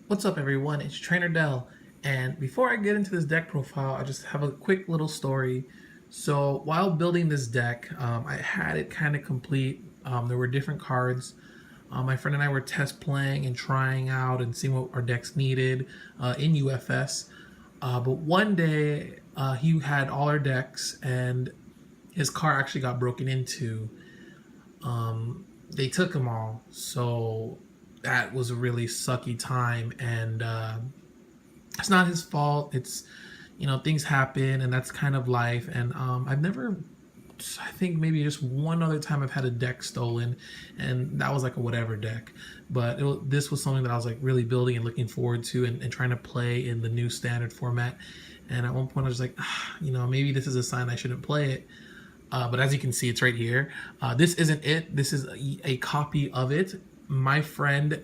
What's up everyone, it's Trainer Dell, and before I get into this deck profile, I just have a quick little story. So while building this deck, I had it kind of complete. There were different cards. My friend and I were test playing and trying out and seeing what our decks needed in UFS. But one day he had all our decks and his car actually got broken into. They took them all, so that was a really sucky time, and it's not his fault. It's, things happen, and that's kind of life. And I've never, I think maybe just one other time I've had a deck stolen, and that was like a whatever deck. But this was something that I was like really building and looking forward to, and trying to play in the new standard format. And at one point I was like, maybe this is a sign I shouldn't play it. But as you can see, it's right here. This isn't it. This is a copy of it. My friend,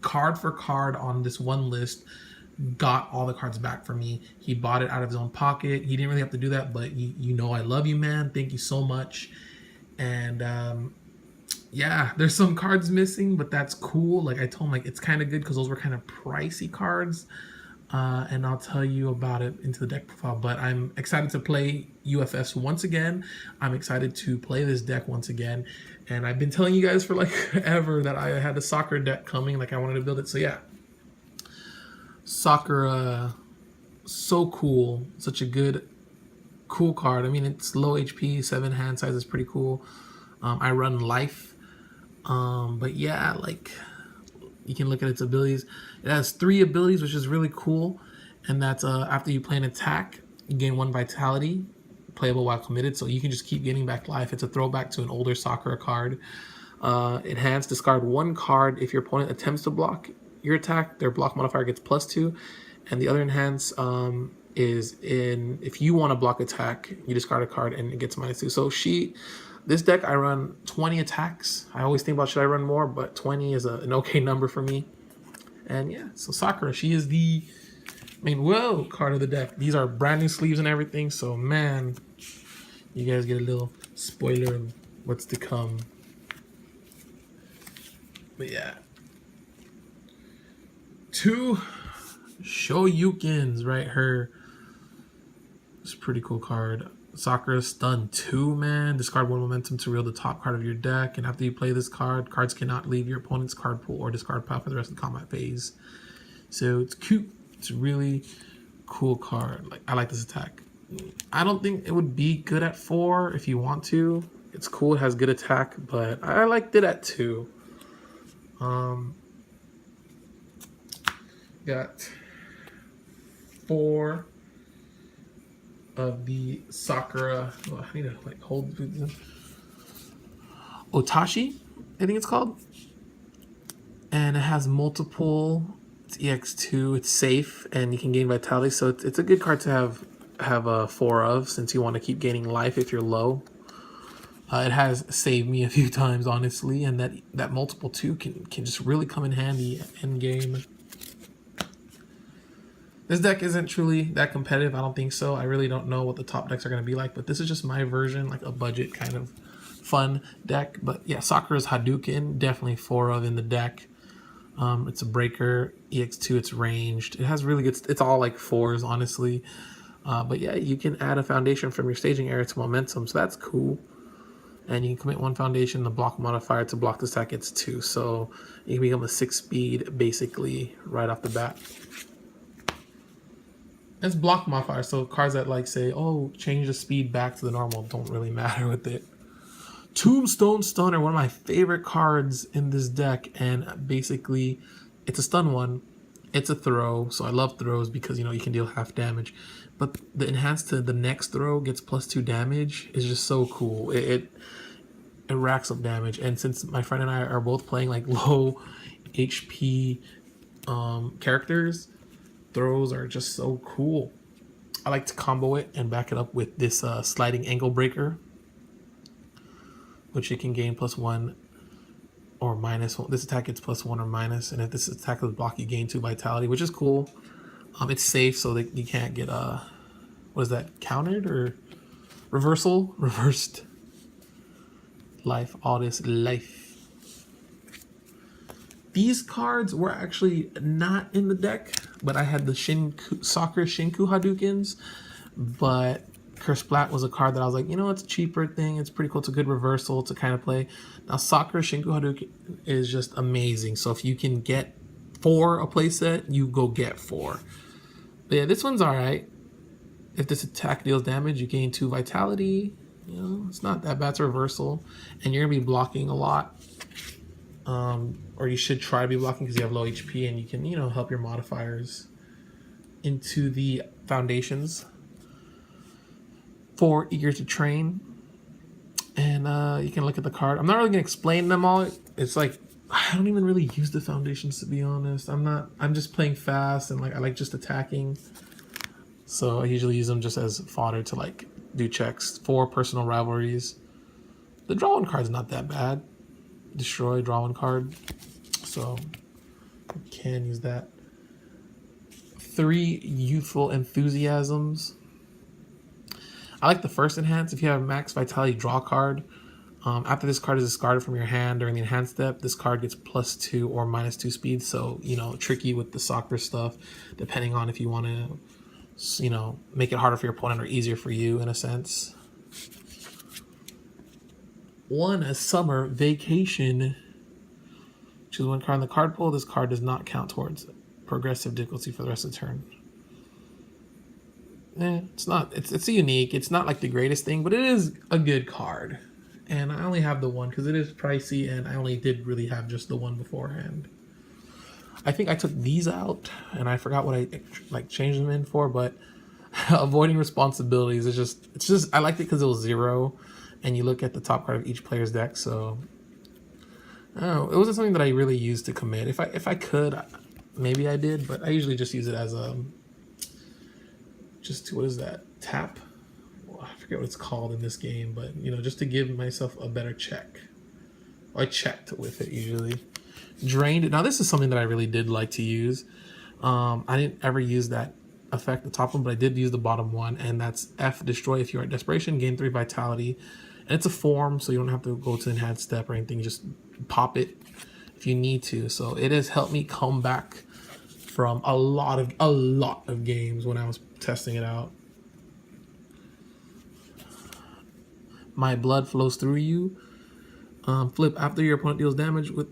card for card on this one list, got all the cards back for me. He bought it out of his own pocket. He didn't really have to do that, but you know I love you, man. Thank you so much. And yeah, there's some cards missing, but that's cool. Like I told him, like it's kind of good because those were kind of pricey cards. And I'll tell you about it into the deck profile. But I'm excited to play UFS once again. I'm excited to play this deck once again. And I've been telling you guys for like ever that I had a soccer deck coming, like I wanted to build it. So yeah, Sakura, so cool. Such a good, cool card. I mean, it's low HP, 7 hand size is pretty cool. I run life. But yeah, like you can look at its abilities. It has 3 abilities, which is really cool. And that's after you play an attack, you gain 1 vitality, playable while committed. So you can just keep getting back life. It's a throwback to an older Sakura card. Enhance, discard 1 card if your opponent attempts to block your attack. Their block modifier gets +2. And the other enhance is in if you want to block attack, you discard a card and it gets -2. So this deck, I run 20 attacks. I always think about should I run more, but 20 is an okay number for me. And yeah, so Sakura, she is the whoa card of the deck. These are brand new sleeves and everything, so man, you guys get a little spoiler of what's to come. But yeah, 2 Shoryukens, right? It's a pretty cool card. Sakura Stun 2, man. Discard 1 momentum to reveal the top card of your deck, and after you play this card, cards cannot leave your opponent's card pool or discard pile for the rest of the combat phase. So it's cute. It's a really cool card. Like I like this attack. I don't think it would be good at 4 if you want to. It's cool. It has good attack, but I liked it at 2. Got 4 of the Sakura. Oh, I need to like hold Otashi, I think it's called, and it has multiple. It's EX2. It's safe, and you can gain vitality. So it's a good card to have 4 of, since you want to keep gaining life if you're low. It has saved me a few times, honestly, and that multiple 2 can just really come in handy in game. This deck isn't truly that competitive. I don't think so. I really don't know what the top decks are going to be like, but this is just my version, like a budget kind of fun deck. But yeah, Sakura's Hadouken, definitely 4 of in the deck. It's a breaker, EX2, it's ranged. It has really good, it's all like 4s, honestly. But yeah, you can add a foundation from your staging area to momentum, so that's cool. And you can commit 1 foundation, the block modifier to block this attack gets 2. So you can become a 6 speed basically right off the bat. It's block modifier, so cards that like say, oh, change the speed back to the normal don't really matter with it. Tombstone Stunner, one of my favorite cards in this deck, and basically it's a stun one. It's a throw, so I love throws because you can deal half damage. But the enhance to the next throw gets +2 damage is just so cool. It racks up damage, and since my friend and I are both playing like low HP characters, throws are just so cool. I like to combo it and back it up with this sliding ankle breaker, which you can gain +1 or -1. This attack gets +1 or -, and if this attack is blocked, you gain 2 vitality, which is cool. It's safe, so that you can't get what is that, countered or reversed life, all this life. These cards were actually not in the deck, but I had the Sakura Shinku Hadoukens, but Curse Splat was a card that I was like, you know, it's a cheaper thing. It's pretty cool. It's a good reversal to kind of play. Now, Sakura Shinku Hadouken is just amazing. So if you can get 4 a playset, you go get 4. But yeah, this one's all right. If this attack deals damage, you gain 2 vitality. You know, it's not that bad. It's a reversal. And you're going to be blocking a lot. Or you should try to be blocking because you have low HP and you can, you know, help your modifiers into the foundations. 4 Eager to Train. And you can look at the card. I'm not really going to explain them all. It's like, I don't even really use the foundations, to be honest. I'm just playing fast and like I like just attacking. So I usually use them just as fodder to like do checks. 4 personal rivalries. The draw 1 card's not that bad. Destroy, draw 1 card. So you can use that. 3 Youthful Enthusiasms. I like the first enhance. If you have max vitality, draw a card. After this card is discarded from your hand during the enhance step, this card gets +2 or -2 speed. So, you know, tricky with the soccer stuff, depending on if you want to, you know, make it harder for your opponent or easier for you in a sense. 1 A Summer Vacation. Choose 1 card in the card pool. This card does not count towards progressive difficulty for the rest of the turn. It's a unique. It's not like the greatest thing, but it is a good card. And I only have the 1 because it is pricey, and I only did really have just the 1 beforehand. I think I took these out, and I forgot what I like changed them in for. But avoiding responsibilities is just I liked it because it was 0, and you look at the top card of each player's deck. So I don't know, it wasn't something that I really used to commit. If I could, maybe I did, but I usually just use it as a what is that, tap? Well, I forget what it's called in this game, but you know, just to give myself a better check. I checked with it usually. Drained. Now this is something that I really did like to use. I didn't ever use that effect, the top one, but I did use the bottom one, and that's F Destroy. If you are at desperation, gain 3 vitality, and it's a form, so you don't have to go to enhanced step or anything. You just pop it if you need to. So it has helped me come back from a lot of games when I was testing it out. My Blood Flows Through You. Flip after your opponent deals damage with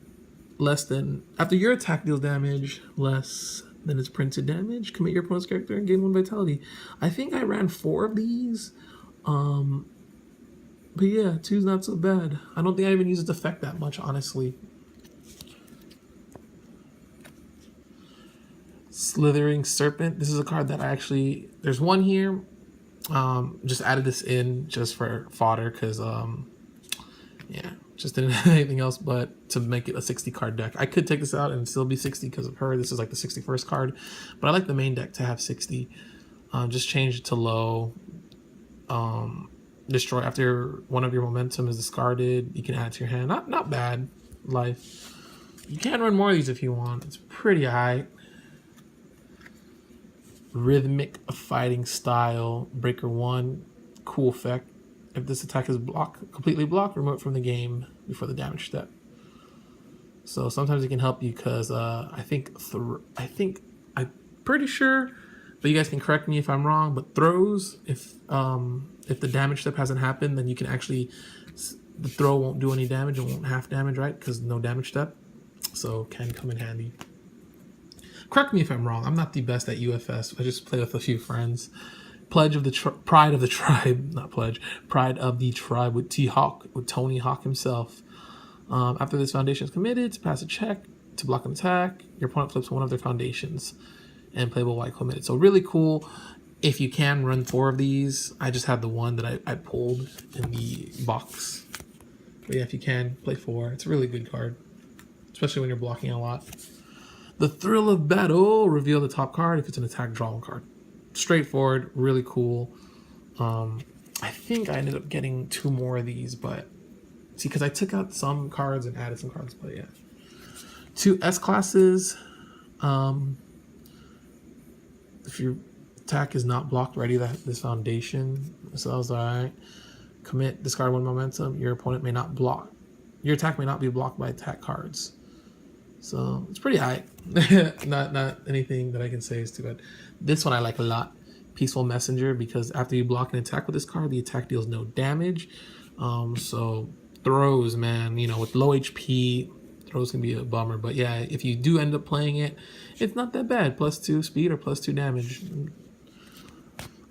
after your attack deals damage less than its printed damage, commit your opponent's character and gain 1 vitality. I think I ran 4 of these. But yeah, 2's not so bad. I don't think I even used its effect that much, honestly. Slithering Serpent. This is a card that I actually, there's 1 here. Just added this in just for fodder because yeah, just didn't have anything else but to make it a 60 card deck. I could take this out and still be 60 because of her. This is like the 61st card, but I like the main deck to have 60. Just change it to low. Destroy after 1 of your momentum is discarded. You can add it to your hand. Not bad. Life. You can run more of these if you want. It's pretty high. Rhythmic Fighting Style. Breaker 1. Cool effect. If this attack is completely blocked, remove it from the game before the damage step. So sometimes it can help you because I'm pretty sure, but you guys can correct me if I'm wrong, but throws, if the damage step hasn't happened, then you can actually, the throw won't do any damage, it won't half damage, right? Because no damage step. So can come in handy. Correct me if I'm wrong. I'm not the best at UFS. I just play with a few friends. Pledge of the Pride of the Tribe, not Pledge. Pride of the Tribe with T-Hawk, with Tony Hawk himself. After this foundation is committed, to pass a check, to block an attack, your opponent flips 1 of their foundations and playable white committed. So really cool. If you can run 4 of these, I just have the 1 that I pulled in the box. But yeah, if you can, play 4. It's a really good card, especially when you're blocking a lot. The Thrill of Battle. Reveal the top card. If it's an attack, draw 1 card. Straightforward, really cool. I think I ended up getting 2 more of these, but see, because I took out some cards and added some cards, but yeah. 2 S classes. If your attack is not blocked, ready this foundation. So that was alright. Commit, discard 1 momentum. Your opponent may not block. Your attack may not be blocked by attack cards. So it's pretty high. Not anything that I can say is too bad. This one I like a lot. Peaceful Messenger, because after you block an attack with this card, the attack deals no damage. So throws, man, you know, with low HP, throws can be a bummer. But yeah, if you do end up playing it, it's not that bad. +2 speed or +2 damage.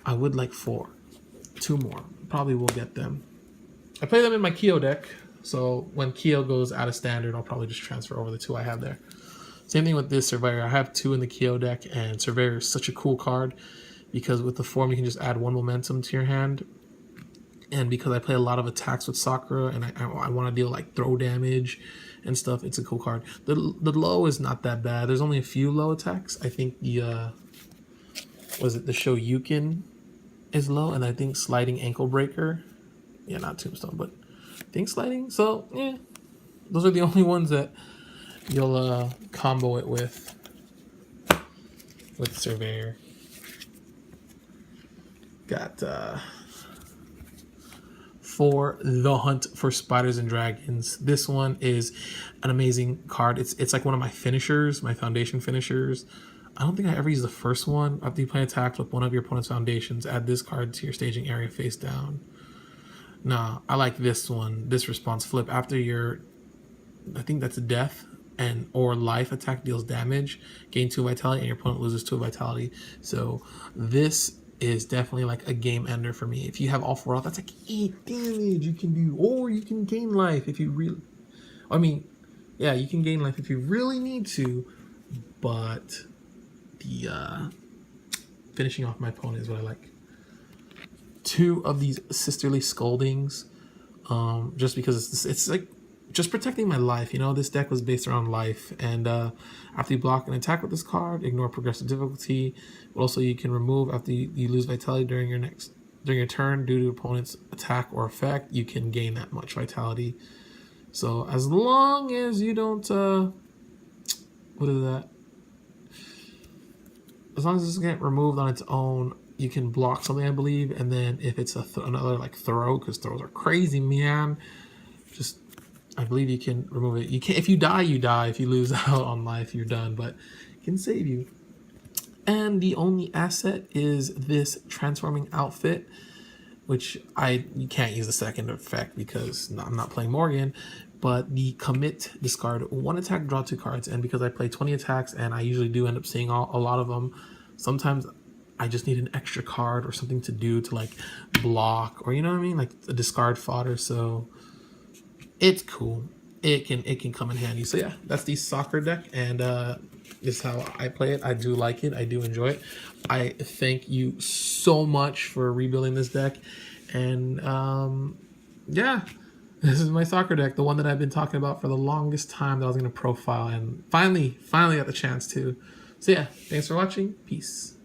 I would like 4. 2 more. Probably will get them. I play them in my Kyo deck. So when Kyo goes out of standard, I'll probably just transfer over the 2 I have there. Same thing with this Surveyor. I have 2 in the Kyo deck, and Surveyor is such a cool card because with the form you can just add 1 momentum to your hand. And because I play a lot of attacks with Sakura and I want to deal like throw damage and stuff, it's a cool card. The low is not that bad. There's only a few low attacks. I think the the Shoryuken is low, and I think Sliding Ankle Breaker. Yeah, not Tombstone, but I think Sliding. So yeah, those are the only ones that you'll combo it with Surveyor. Got for the Hunt for Spiders and Dragons. This one is an amazing card. It's like one of my finishers, my foundation finishers. I don't think I ever used the first one. After you play attack with one of your opponent's foundations, add this card to your staging area face down. Nah, I like this one. This response flip after your, I think that's a death and or life attack deals damage, gain 2 vitality, and your opponent loses 2 vitality. So this is definitely like a game ender for me. If you have all 4 out, that's like 8 damage you can do, or you can gain life if you really. I mean, yeah, you can gain life if you really need to, but the finishing off my opponent is what I like. 2 of these Sisterly Scoldings, just because it's like just protecting my life. You know, this deck was based around life, and after you block an attack with this card, ignore progressive difficulty. But also, you can remove after you lose vitality during your turn due to opponent's attack or effect. You can gain that much vitality. So as long as you don't, what is that? As long as this get removed on its own, you can block something, I believe. And then if it's another like throw, because throws are crazy, man. Just I believe you can remove it. You can't. If you die, you die. If you lose out on life, you're done. But it can save you. And the only asset is this transforming outfit, which you can't use the second effect because I'm not playing Morgan. But the commit, discard 1 attack, draw 2 cards. And because I play 20 attacks and I usually do end up seeing a lot of them, sometimes I just need an extra card or something to do to like block, or you know what I mean, like a discard fodder. So it's cool. It can come in handy. So yeah, that's the Sakura deck, and this is how I play it. I do like it. I do enjoy it. I thank you so much for rebuilding this deck, and yeah, this is my Sakura deck, the one that I've been talking about for the longest time that I was going to profile, and finally got the chance to. So yeah, thanks for watching. Peace.